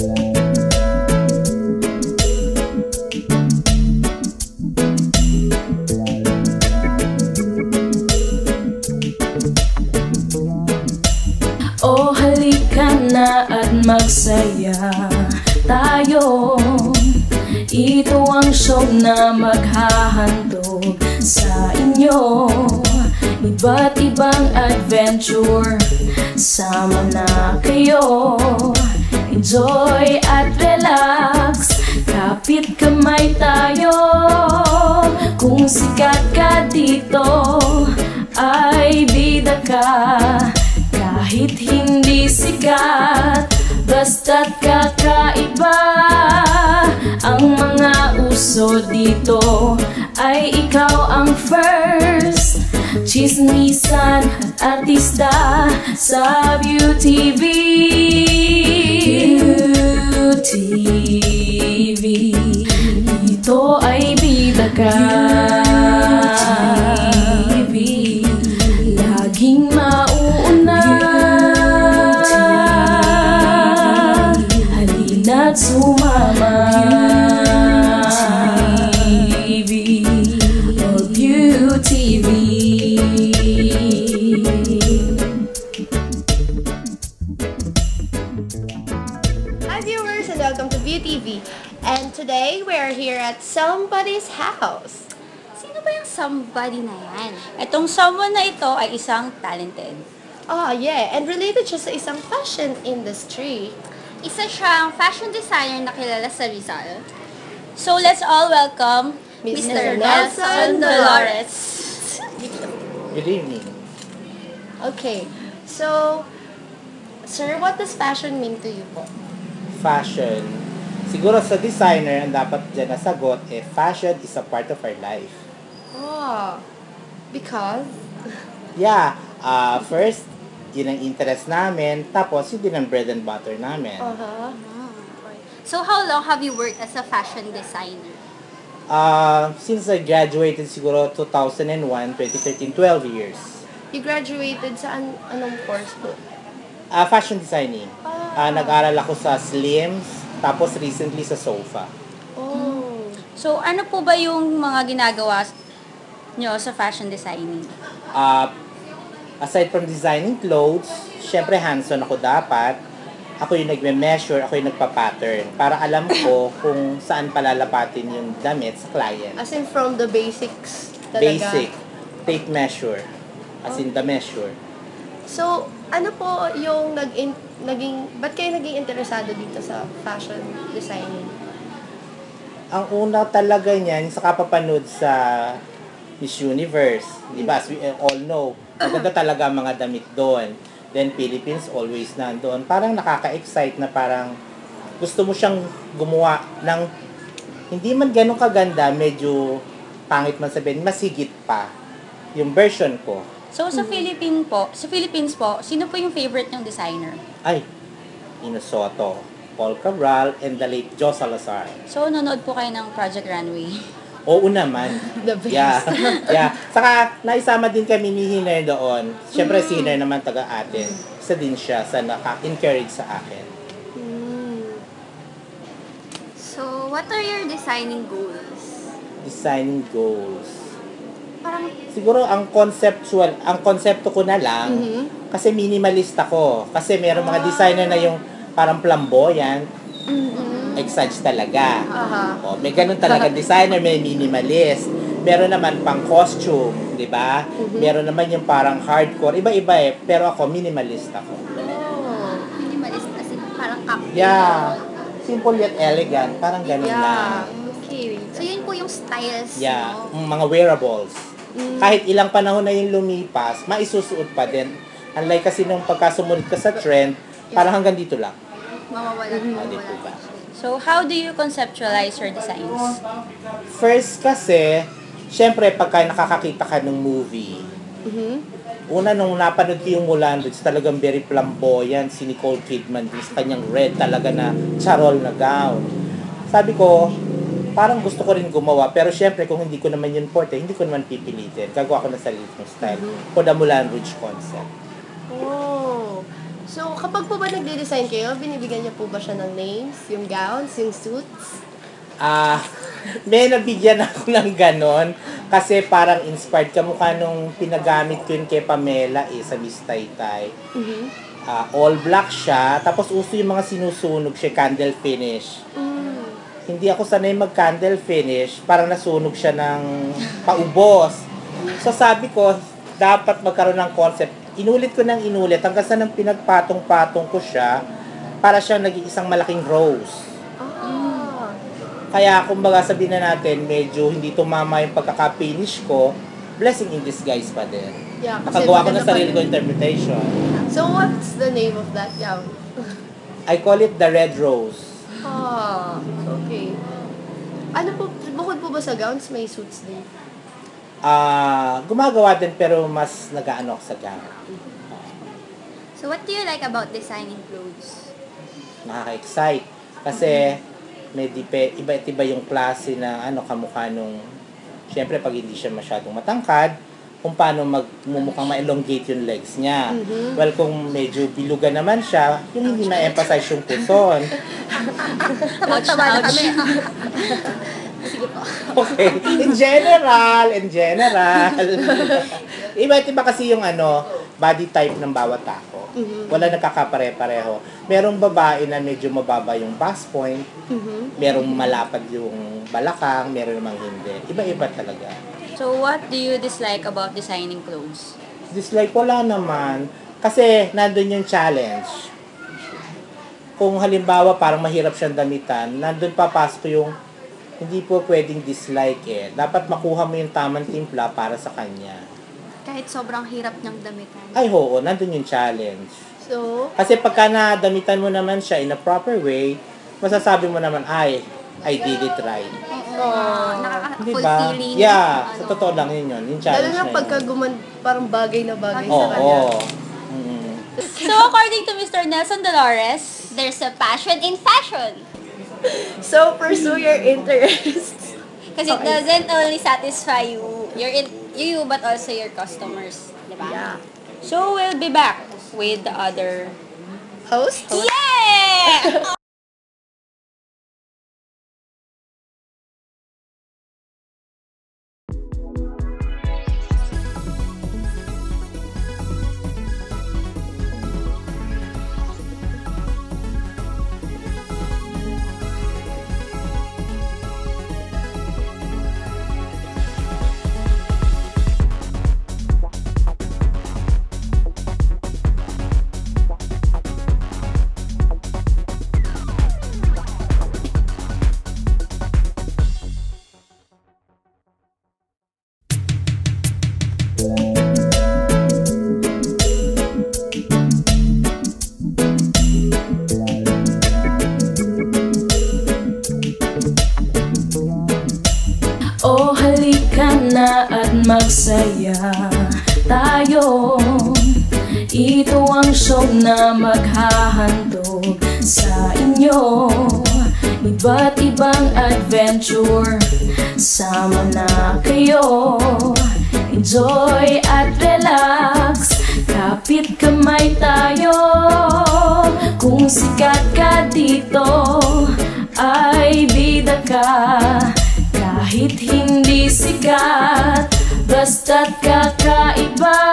O halika na at magsaya tayo. Ito ang show na maghahandog sa inyo. Iba't ibang adventure, sama na kayo. Enjoy at relax, kapit kamay tayo. Kung sikat ka dito, ay bida ka. Kahit hindi sikat, basta't kakaiba. Ang mga uso dito ay ikaw ang first. Chismisan at artista sa BeauTV. BeauTV, ito ay bida ka. BeauTV, laging mauuna. Halina't sumama. BeauTV. Hi viewers and welcome to BeauTV. And today we are here at somebody's house. Sino ba yung somebody na yan? Itong someone na ito ay isang talented. Yeah, and related siya sa isang fashion industry. Isa siyang fashion designer na kilala sa Rizal. So let's all welcome Mr. Nelson Dolores. Good evening. Okay, so, sir, what does fashion mean to you po? Fashion. Siguro sa designer, ang dapat dyan nasagot, fashion is a part of our life. Oh, because? Yeah, first, yun ang interest namin, tapos yun din ang bread and butter namin. So how long have you worked as a fashion designer? Since I graduated siguro 2001, 2013, 12 years. You graduated sa anong course po? Fashion designing. Nag-aral ako sa Slims, tapos recently sa Sofa. Oh. So ano po ba yung mga ginagawa nyo sa fashion designing? Aside from designing clothes, syempre hands-on ako dapat. Ako yung nagme-measure, ako yung nagpa-pattern para alam ko kung saan palalapatin yung damit sa client. As in from the basics talaga? Basic. Tape measure. As in the measure. So, ano po yung ba't kayo naging interesado dito sa fashion designing? Ang una talaga niyan, sa kapapanood sa Miss Universe. Diba? As we all know, maganda talaga mga damit doon. Then, Philippines always nandoon. Parang nakaka-excite na parang gusto mo siyang gumawa ng hindi man ganun kaganda, medyo pangit man sabihin, mas higit pa yung version ko. So sa Philippines po, sino po yung favorite nyong designer? Ay, Ino Soto, Paul Cabral, and the late Joe Salazar. So nanonood po kayo ng Project Runway? Oo naman. The best. Yeah. Saka, naisama din kami ni Hiner doon. Siyempre, si Hiner naman taga-atin. Isa din siya sa naka-encourage sa akin. So, what are your designing goals? Designing goals. Parang, Siguro, ang konsepto ko na lang, kasi minimalist ako. Kasi meron mga designer na yung parang flamboyant, exage talaga. May ganun talaga designer, may minimalist. Meron naman pang costume, di ba? Meron naman yung parang hardcore. Iba-iba eh. Pero ako, minimalist ako. minimalist kasi parang up. Yeah. Simple yet elegant. Parang ganun lang. Okay. So, yun po yung styles, Yeah. no? Mga wearables. Kahit ilang panahon na yung lumipas, maisusuot pa din. Unlike kasi nung pagkasumunod ka sa trend, parang hanggang dito lang. Mawawala. Di po ba? So, how do you conceptualize your designs? First kasi, syempre pagka nakakakita ka ng movie, una nung napanood ko yung Moulin Rouge, talagang very flamboyant si Nicole Kidman din sa kanyang red talaga na charol na gown. Sabi ko, parang gusto ko rin gumawa, pero syempre kung hindi ko naman yun forte, hindi ko naman pipilitin. Gagawa ko na sarili kong style for the Moulin Rouge concept. Oh. So, kapag po ba nagde-design kayo, binibigyan niyo po ba siya ng names, yung gowns, yung suits? May nabigyan ako ng ganon kasi parang inspired kamukha nung pinagamit ko yun kay Pamela sa Miss Taytay. All black siya, tapos uso yung mga sinusunog siya, candle finish. Hindi ako sanay mag-candle finish, parang nasunog siya ng paubos. So sabi ko, dapat magkaroon ng concept. Inulit ko ng inulit, hanggang sa nang pinagpatong-patong ko siya, para siyang naging isang malaking rose. Kaya kumbaga sabihin na natin, medyo hindi tumama yung pagkaka-finish ko, blessing in disguise pa din. Yeah, Nakagawa ko ng sarili ko interpretation. So, what's the name of that gown? I call it the Red Rose. Okay. Ano po, bukod po ba sa gowns, may suits din? Gumagawa din pero mas nag-aano ako sa gown. So what do you like about designing clothes? Nakaka-excite. Kasi may iba-iba yung klase na kamukha nung, syempre pag hindi siya masyadong matangkad, kung paano magmumukhang ma-elongate yung legs niya. Well, kung medyo bilugan naman siya, yung hindi ma-emphasize yung puson. Tama na kami. Sige po. Okay. In general. Iba-iba kasi yung body type ng bawat tao. Wala nagkakapare-pareho. Merong babae na medyo mababa yung bust point. Merong malapad yung balakang. Meron namang hindi. Iba-iba talaga. So what do you dislike about designing clothes? Dislike wala naman. Kasi nandun yung challenge. Kung halimbawa parang mahirap siyang damitan, nandun papasok yung hindi po pwedeng dislike Dapat makuha mo yung tamang timpla para sa kanya. Kahit sobrang hirap niyang damitan. Ay, oo. Nandun yung challenge. So, Kasi pagka nadamitan mo naman siya in a proper way, masasabi mo naman, I did it right. Di ba? Nakaka-fulfilling. Yeah. Sa totoo lang yun. Yung lalo challenge na na pagka yun. parang bagay na bagay sa Oo. kanya. So according to Mr. Nelson Dolores, there's a passion in fashion. So, pursue your interests. Because it doesn't only satisfy you, but also your customers. Diba? Yeah. So we'll be back with the other Host? Yeah! O halika na at magsaya tayo. Ito ang show na maghahandog sa inyo. Iba't ibang adventure, sama na kayo. Enjoy at relax, kapit kamay tayo. Kung sikat ka dito, ay bida ka. Kahit hindi sikat, basta't kakaiba.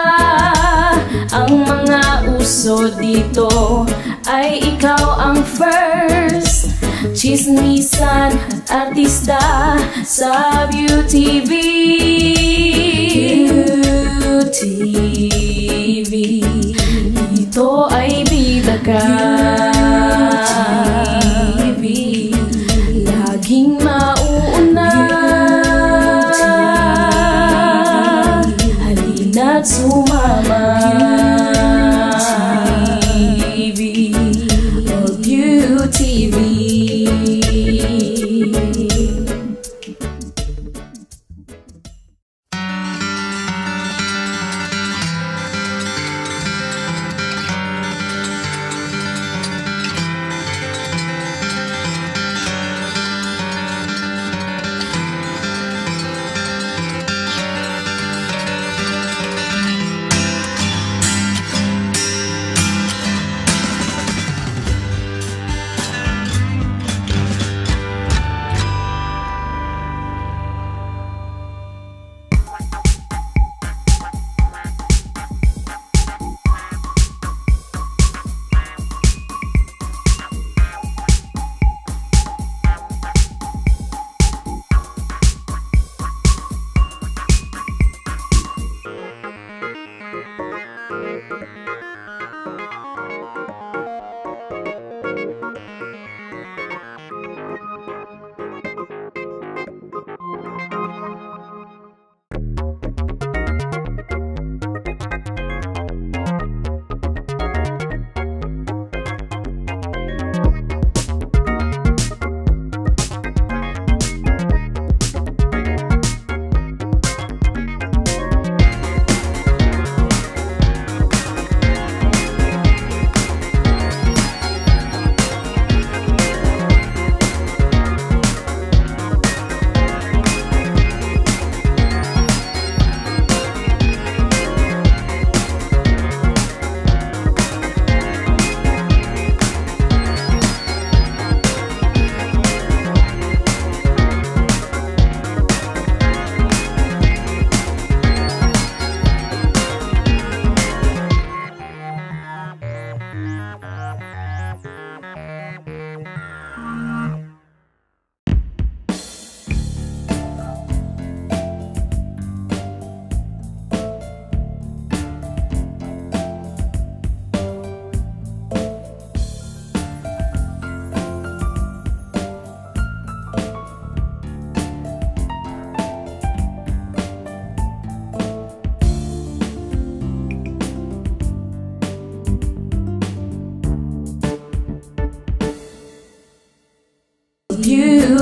Ang mga uso dito ay ikaw ang first. Chismisan at artista sa BeauTV. BeauTV, ito ay bida ka. BeauTV, laging mauuna. Halina't sumama. BeauTV, oh BeauTV.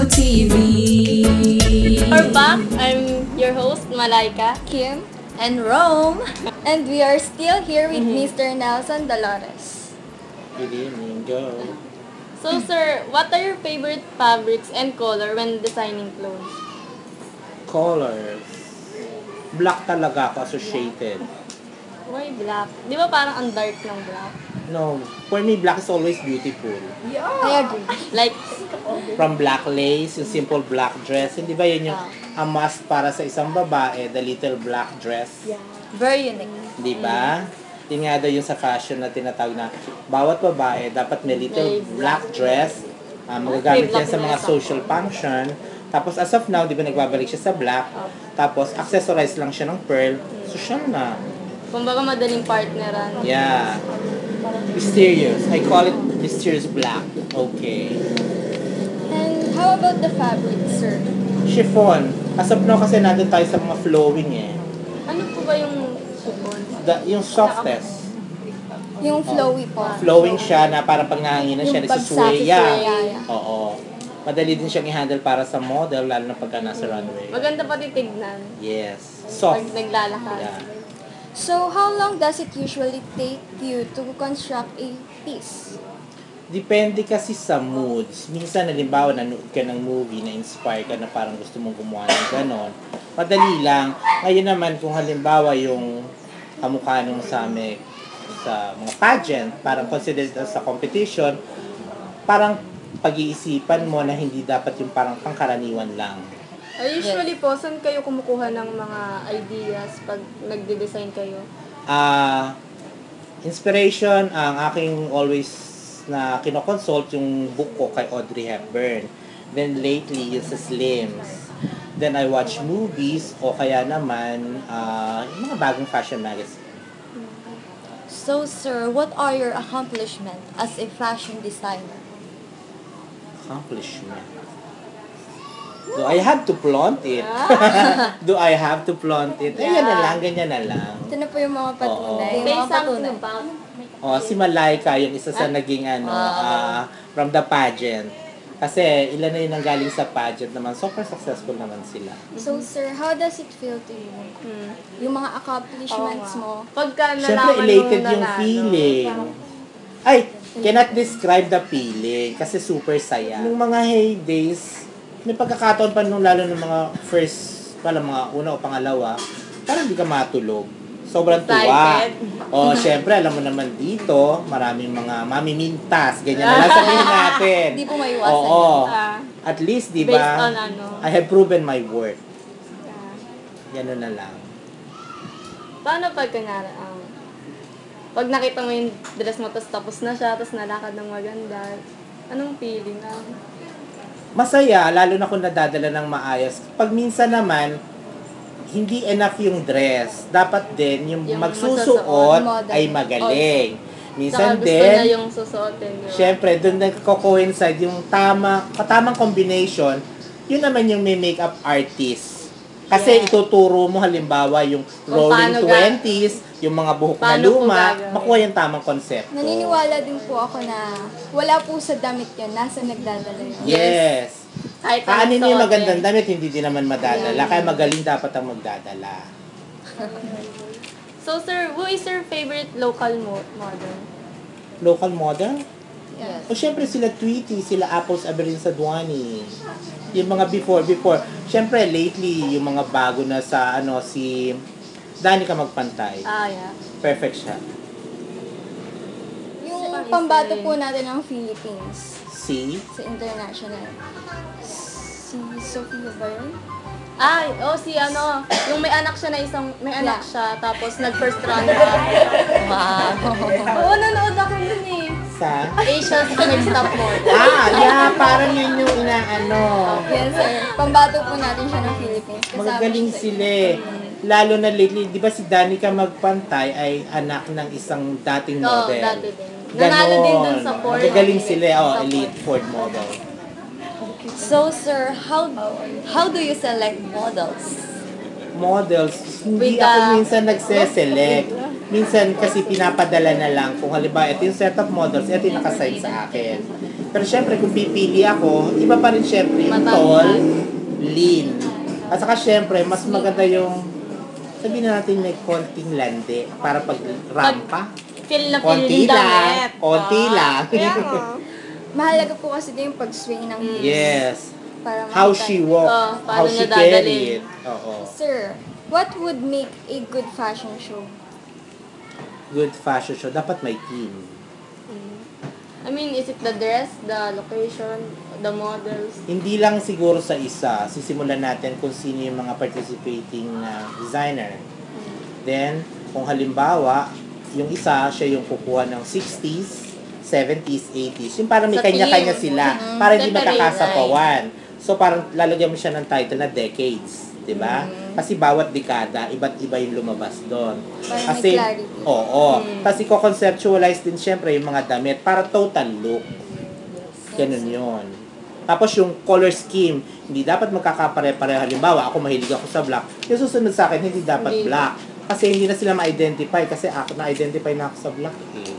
TV. We're back. I'm your host, Malaika, Kim, and Rome. and we are still here with Mr. Nelson Dolores. Good evening, go. So, sir, what are your favorite fabrics and color when designing clothes? Colors. Black talaga ako, associated. Why black? Di ba parang ang dark ng black? No, for me, black is always beautiful. I agree. Like, From black lace, yung simple black dress, hindi ba yun yung a must para sa isang babae, the little black dress? Very unique. Di ba? Yun nga daw yung sa fashion na tinatawag na bawat babae dapat may little black dress. Magagamit yan sa mga social function. Tapos as of now, di ba nagbabalik siya sa black. Tapos accessorize lang siya ng pearl. Social na. kumbaga madaling partneran. Yeah. Mysterious. I call it mysterious black. Okay. And how about the fabric, sir? Chiffon. As of now kasi nandun tayo sa mga flowing eh. Ano po ba yung chiffon? Yung softest. Yung flowy po. Flowing siya na parang pag nanganginan siya, Yung nagsusway. bagsak, Yeah. Oo. Madali din siyang i-handle para sa model, lalo na pagka nasa runway. Maganda pati tignan. Yes. Pag Soft. naglalakad. Yeah. So, how long does it usually take you to construct a piece? Depende kasi sa moods. Minsan, halimbawa, nanood ka ng movie, na-inspire ka na parang gusto mong gumawa ng ganon. Madali lang. Ngayon naman, kung halimbawa yung kamukha nung sa mga pageant, parang considered as a competition, parang pag-iisipan mo na hindi dapat yung parang pangkaraniwan lang. Usually po, saan kayo kumukuha ng mga ideas pag nagde-design kayo? Inspiration, ang aking always na kinoconsult yung book ko kay Audrey Hepburn. Then lately, yung sa Slims. Then I watch movies o kaya naman yung mga bagong fashion magazine. So, sir, what are your accomplishments as a fashion designer? Accomplishment. Do I have to flaunt it? Do I have to flaunt it? Ayan na lang, ganyan na lang. Ito na po yung mga patunay. Oo. Yung Say mga something patunay. about Si Malaika, yung isa sa naging from the pageant. Kasi ilan na yun ang galing sa pageant naman. Super successful naman sila. So, sir, how does it feel to you? Yung mga accomplishments mo. Pagka Siyempre, nalaman elated nung yung nanalo, feeling. Ay, cannot describe the feeling kasi super saya. Nung mga heydays, may pagkakataon pa nung lalo ng mga first, mga una o pangalawa, parang hindi ka matulog. Sobrang tuwa. O, syempre, alam mo naman dito, maraming mga mamimintas. Ganyan na lang sabihin natin. Hindi po maiwasan. Oo. Ah, At least, di based ba, on ano. I have proven my worth. Yan na lang. Paano pag kanyari, pag nakita mo yung dress mo, tapos na siya, tapos nalakad ng maganda, anong feeling? Masaya, lalo na kung nadadala ng maayos. Pag minsan naman, hindi enough yung dress. Dapat din, yung Yung magsusuot model. ay magaling. Saka Minsan gusto na din, yung susuotin. Diba? syempre, doon nagko-coincide yung katamang combination, yun naman yung may makeup artist. Kasi ituturo mo halimbawa yung rolling paano 20s, yung mga buhok na paano po luma, gagawin? makuha yung tamang konsepto. Naniniwala din po ako na wala po sa damit yun, nasa nagdadala yun. Yes. Kahit Kaanin anong yung suotin. magandang damit, hindi din naman madadala. Kaya magaling dapat ang magdadala. So, sir, who is your favorite local model? Local model? Yes. O syempre sila Tweety, sila Apples Aberin Saduani. Yung mga before. Syempre lately, yung mga bago na sa si Danica Magpantay. Yeah. Perfect siya. Yung pambato po natin ng Philippines Si sa international. Si Sofia ba yun? Si yung may anak siya may anak Yeah. siya, tapos nag-first runner. Wow. Oo, nanood ako nun eh. sa Asia's Next Top Model. parang yun yung inaano. Yes, sir. Pambato po natin siya ng Philippines. Kasama Magagaling siya sa- sila eh. Lalo na lately, di ba si Danica Magpantay ay anak ng isang dating Oo, model. dati din. Nanalo din dun sa Ford. Magagaling sila, Sa elite Ford model. So, sir, how do you select models? Models, hindi With ako the- minsan nagse-select. minsan kasi pinapadala na lang kung halimbawa ito yung set of models, ito yung nakasign sa akin. Pero syempre kung pipili ako, iba pa rin syempre yung tall, lean. At saka syempre, mas maganda yung sabihin na natin may konting lande para pag rampa. Feel na feel Konti yung lang. damit. Konti lang. Mahalaga po kasi din yung pag-swing ng hips. Yes. Para How makita she niyo. walk, paano how niya she dadalhin. carry it. Oo. Sir, what would make a good fashion show? Good fashion show. Dapat may team. I mean, is it the dress, the location, the models? Hindi lang siguro sa isa. Sisimulan natin kung sino yung mga participating na designer. Then, kung halimbawa, yung isa, siya yung kukuha ng 60s, 70s, 80s. Yung parang may Sa kanya-kanya team. sila. Para hindi Separate, magkakasapawan. So, parang lalagyan mo siya ng title na decades. Diba? Kasi bawat dekada, iba't iba yung lumabas doon. Para may Kasi, clarity. oo. Kasi ko-conceptualize din syempre yung mga damit para total look. Ganun yun. Tapos yung color scheme, hindi dapat magkakapare-pareho. Halimbawa, ako mahilig ako sa black. Yung susunod sa akin, hindi dapat black. Kasi hindi na sila ma-identify. Kasi ako na-identify na ako sa black eh.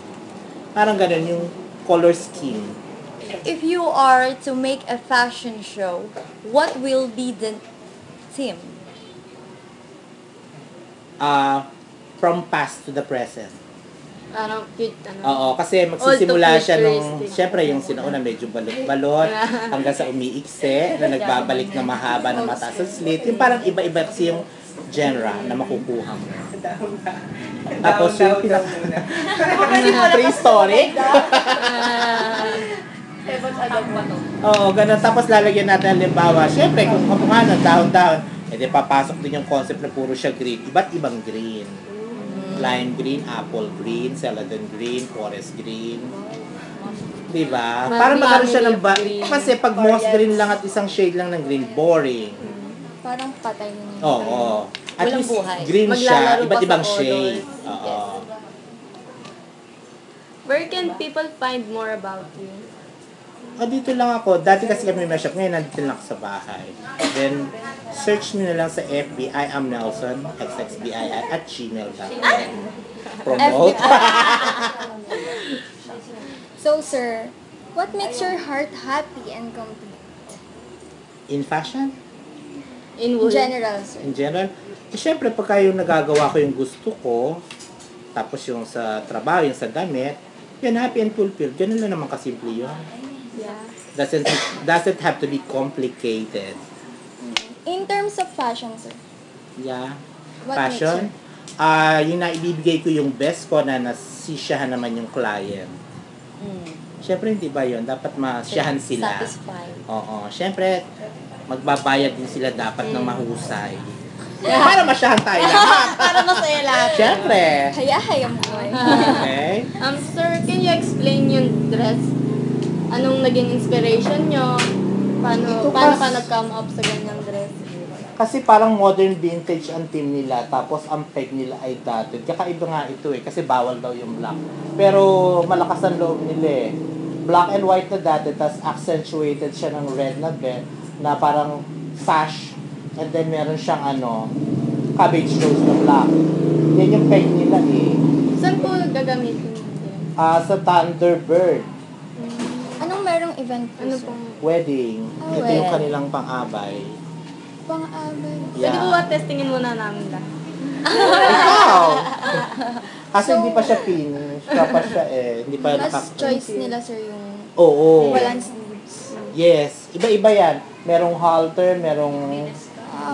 Parang ganun yung color scheme. If you are to make a fashion show, what will be the theme? From past to the present. Parang cute, Oo, kasi magsisimula siya nung, futuristic. syempre yung sinauna medyo balot-balot, hanggang sa umiikse, na nagbabalik na mahaba na mataas sa slit. Yung parang iba-iba kasi yung genre na makukuha mo. Tapos yung prehistoric. Oo, ganun. Tapos lalagyan natin halimbawa, syempre kung kapungan ng dahon-dahon, edi papasok din yung concept na puro siya green. Iba't ibang green. Lime green, apple green, celadon green, forest green. Diba? Para magkaroon siya ng green. kasi pag moss green lang at isang shade lang ng green, boring. Parang patay na yun. Oo. At Walang least buhay. green Maglalaro siya, pa iba't sa ibang colors. shade. Oo. Where can people find more about you? Dito lang ako. Dati kasi kami may shop. Ngayon nandito lang ako sa bahay. Then, search nyo na lang sa FB. I am Nelson, XXBII, at gmail.com. Promote. So, sir, what makes your heart happy and complete? In fashion? In In wool? general, sir. In general, syempre pagka yung nagagawa ko yung gusto ko, tapos yung sa trabaho, yung sa damit, yun, happy and fulfilled. Ganun lang naman kasimple yun. Yeah. Doesn't have to be complicated. In terms of fashion, sir, Yeah. what Fashion, makes yung naibibigay ko yung best ko na nasisiyahan naman yung client. Syempre, hindi ba yun? Dapat masyahan sila. Satisfied. Oo. Syempre, magbabayad din sila dapat ng mahusay. Para masyahan tayo lahat. Para masaya lahat. Syempre. Haya-haya mo boy. Okay? Sir, can you explain yung dress? Anong naging inspiration nyo? Paano ka nag-come up sa ganyang dress? Kasi parang modern vintage ang team nila, tapos ang peg nila ay dotted. Kakaiba nga ito eh, kasi bawal daw yung black. Pero malakas ang loob nila eh. Black and white na dotted, tapos accentuated siya ng red na bed, na parang sash. And then meron siyang cabbage rose na black. Yan yung peg nila eh. Saan po gagamitin? Sa Thunderbird Anong merong event po, Ano sir? pong... wedding. Ah, Ito yung well. kanilang pang-abay. Pang-abay. Pwede po ba testingin muna namin lang? Ikaw! Kasi hindi pa siya finish. Pa siya eh. Hindi pa Mas choice nila, sir, yung Oo. walang sleeves. Yes. Iba-iba yan. Merong halter, merong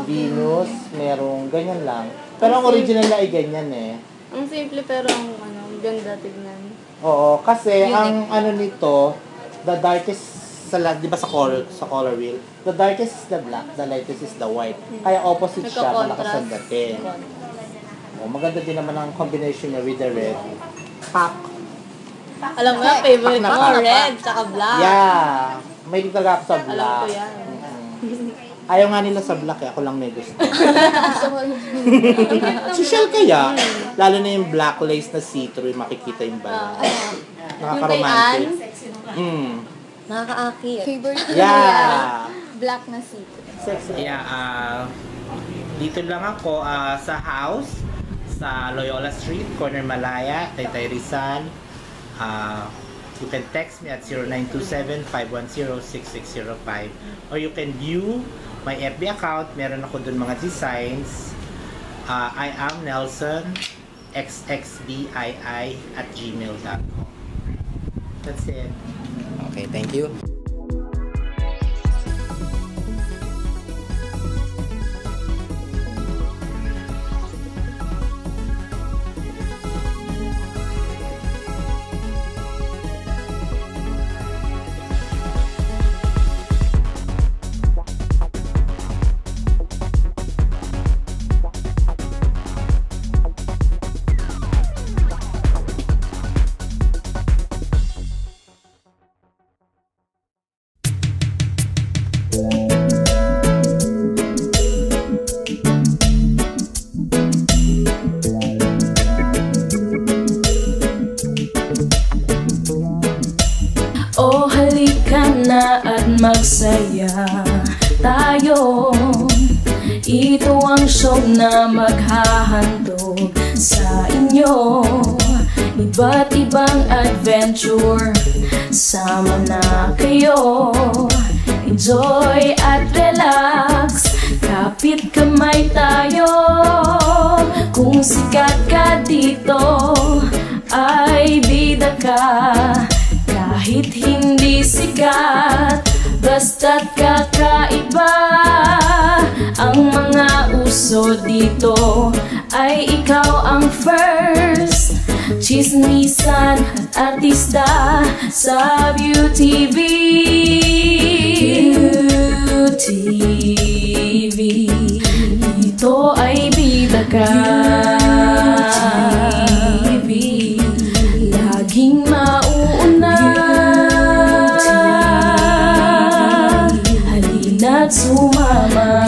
Venus, merong ganyan lang. Pero ang original na ay ganyan eh. Ang simple pero ang ganda tignan. Oo. Kasi ang nito, the darkest sa di ba sa color wheel, the darkest is the black, the lightest is the white. Kaya opposite siya, malakas ang dating. Maganda din naman ang combination niya with the red. Pak! Alam mo, favorite mo, red, tsaka black. Yeah! May talaga ako sa Alam black. ko yan. Ayaw nga nila sa black eh, ako lang may gusto. Social kaya, lalo na yung black lace na see-through, makikita yung balat. Nakaka-romantic. Nakakaakit. Favorite ko Yeah! black na seat. Sexy. Yeah, dito lang ako sa house sa Loyola Street, Corner Malaya, Taytay Rizal. You can text me at 0927-510-6605 or you can view my FB account. Meron ako dun mga designs. I am Nelson xxbii@gmail.com. That's it. Okay, thank you. Oh, halika na at magsaya tayo. Ito ang show na maghahandog sa inyo. Iba't ibang adventure, sama na kayo. Enjoy at relax, kapit kamay tayo. Kung sikat ka dito, ay bida ka. Kahit hindi sikat, basta't kakaiba. Ang mga uso dito ay ikaw ang first. Chismisan at artista sa BeauTV. BeauTV, ito ay bida ka. BeauTV, laging mauuna. Halina't sumama.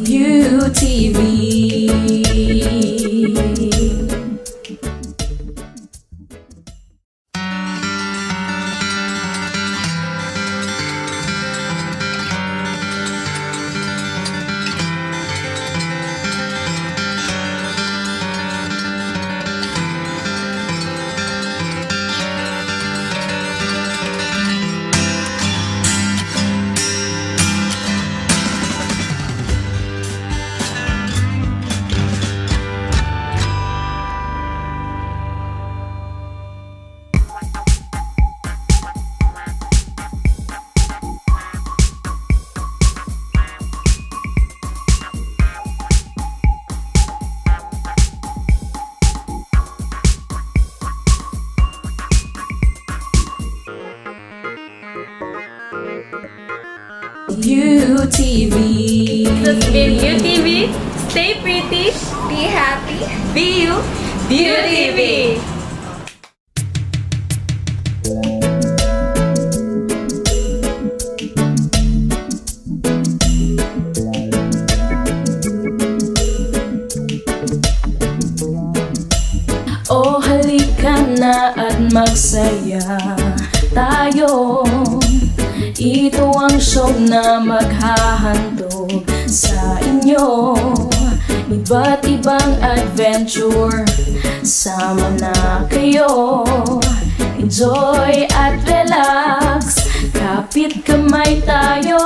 BeauTV. BeauTV. This has been BeauTV. Stay pretty. Be happy. Be you. BeauTV. Oh, halika na at magsaya tayo. Ito ang show na maghahandog sa inyo. Iba't ibang adventure, sama na kayo. Enjoy at relax, kapit kamay tayo.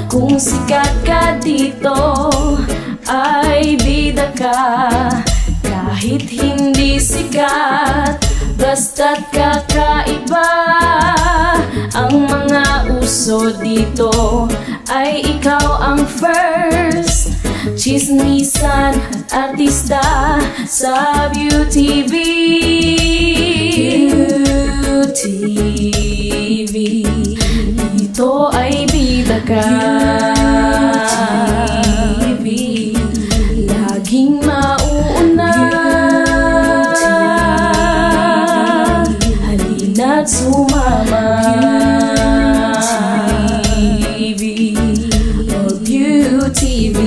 Kung sikat ka dito, ay bida ka. Kahit hindi sikat, basta't kakaiba. Ang mga uso dito ay ikaw ang first. Chismisan at artista sa BeauTV. BeauTV, ito ay bida ka. BeauTV, laging mauuna. Halina't sumama. BeauTV.